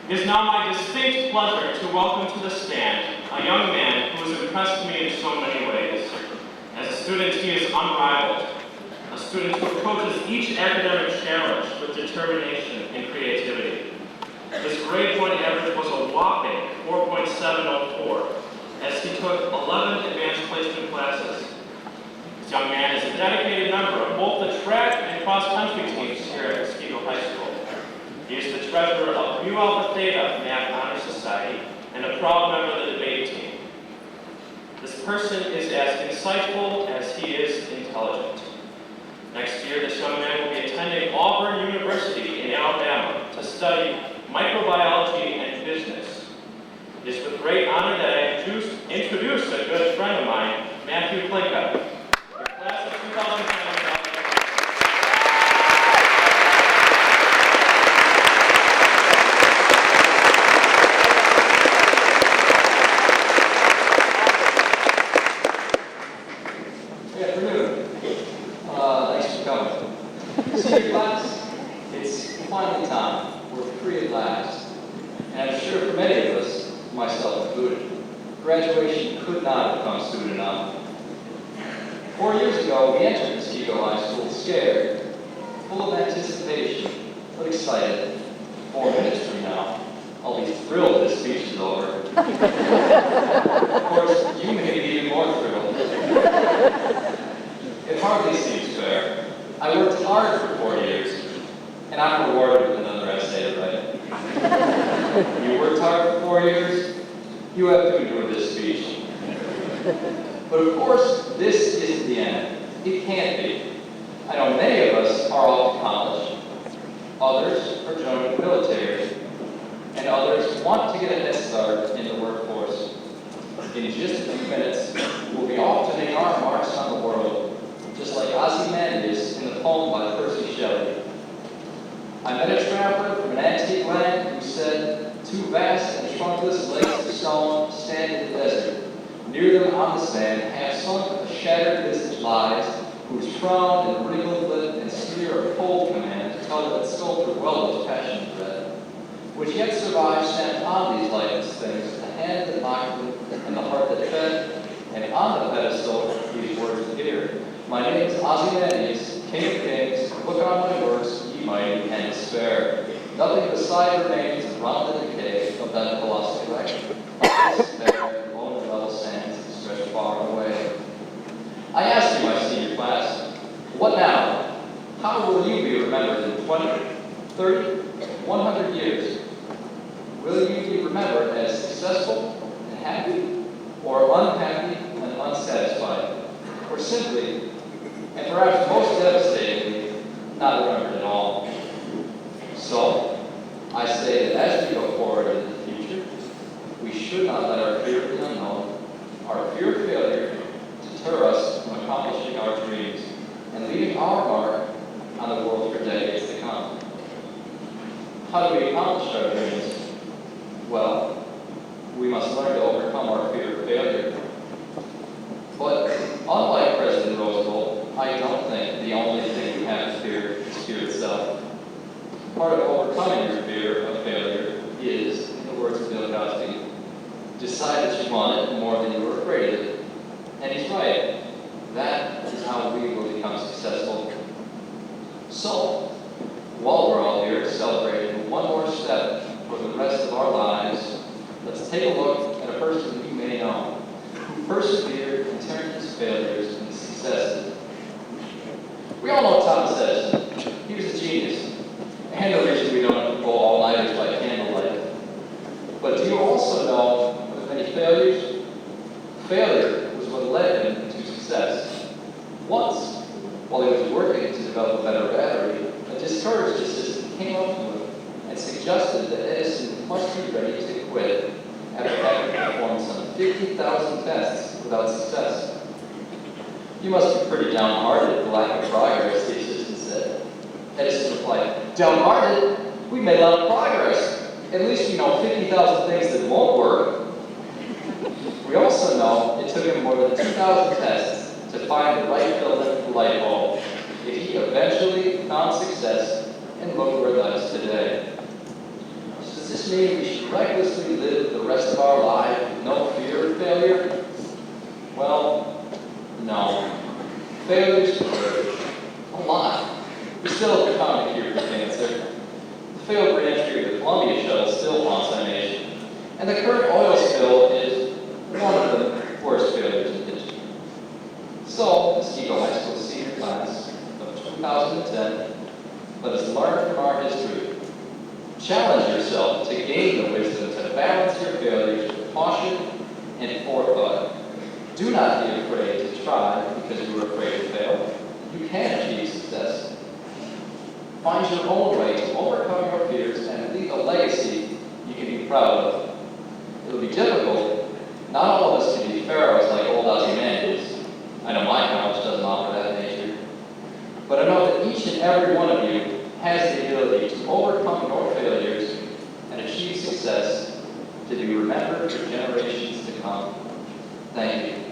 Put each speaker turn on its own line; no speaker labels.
It is now my distinct pleasure to welcome to the stand a young man who has impressed me in so many ways. As a student, he is unrivaled, a student who approaches each academic challenge with determination and creativity. His grade point average was a whopping 4.704, as he took 11 advanced placement classes. This young man is a dedicated member of both the track and cross-country teams here at Muskego High School. He is the treasurer of Mu Alpha Theta Math Honor Society and a proud member of the debate team. This person is as insightful as he is intelligent. Next year, this young man will be attending Auburn University in Alabama to study microbiology and business. It is with great honor that I introduce a good friend of mine, Matthew Klinka, your class of 2010.
Good afternoon. Thanks for coming. Senior class, it's finally time. We're free at last. And I'm sure for many of us, myself included, graduation could not have come soon enough. 4 years ago, we entered Muskego High School scared, full of anticipation, but excited. 4 minutes from now, I'll be thrilled this speech is over. Of course, you may be even more thrilled. It hardly seems fair. I worked hard for 4 years, and I'm rewarded with another essay to write. You worked hard for 4 years, you have to endure this speech. But of course, this isn't the end. It can't be. I know many of us are off to college. Others are joining the military. And others want to get a head start in the workforce. In just a few minutes, we'll be off to make our marks on the world, just like Ozymandias in the poem by Percy Shelley. I met a traveler from an antique land who said, "Two vast and trunkless lakes of stone stand in the desert. Near them on the sand, half sunk, a shattered visage lies, whose frown and wrinkled lip and sneer of cold command tell that sculptor well was passion bred. Which yet survives stamped on these lifeless things, the hand that mocked them and the heart that fed, and on the pedestal these words appear. My name is Ozymandias, King of Kings. Look on my works, ye mighty, and despair. Nothing beside remains around the decay of that colossal wreck. Despair, lone and level sands stretch far away." I ask you, my senior class, what now? How will you be remembered in 20, 30, 100 years? Will you be remembered as successful and happy, or unhappy and unsatisfied, or simply, and perhaps most devastatingly, not remembered at all? So, I say that as we go forward into the future, we should not let our fear of the unknown, our fear of failure, deter us from accomplishing our dreams and leaving our mark on the world for decades to come. How do we accomplish our dreams? Well, we must learn to overcome our fear of failure. But unlike President Roosevelt, I don't think the only thing we have to fear is fear itself. Part of overcoming your fear of failure is, in the words of Bill Cosby, decide that you want it more than you were afraid of it. And he's right. That is how we will become successful. So, while we're all here celebrating one more step for the rest of our lives, let's take a look at a person you may know, who persevered and turned his failures into successes. We all know Thomas Edison. He was a genius. And the reason we don't go all-nighters by candlelight. But do you also know of many failures? Failure was what led him to success. Once, while he was working to develop a better battery, a discouraged assistant came up to him and suggested that Edison must be ready to quit after having performed some 50,000 tests without success. "You must be pretty downhearted at the lack of progress," the assistant said. Edison replied, "Downhearted? We made a lot of progress. At least we know 50,000 things that won't work." We also know it took him more than 2,000 tests to find the right filament for the light bulb. Yet he eventually found success and look where it led us today. Does this mean we should recklessly live the rest of our lives with no fear of failure? Well, no. Failures hurt. A lot. We still have found a cure for cancer. The failed re-entry of the Columbia shuttle still haunts our nation. And the current oil spill is one of the worst failures in history. So, Muskego High School senior class of 2010, let us learn from our history. Challenge yourself to gain the wisdom to balance your failures with caution and forethought. Do not be afraid to try because you are afraid to fail. You can achieve success. Find your own way to overcome your fears and leave a legacy you can be proud of. It will be difficult. Not all of us can be pharaohs like old Ozymandias. I know my college doesn't offer that nature. But I know that each and every one of you has the ability to overcome your failures and achieve success to be remembered for generations to come. Thank you.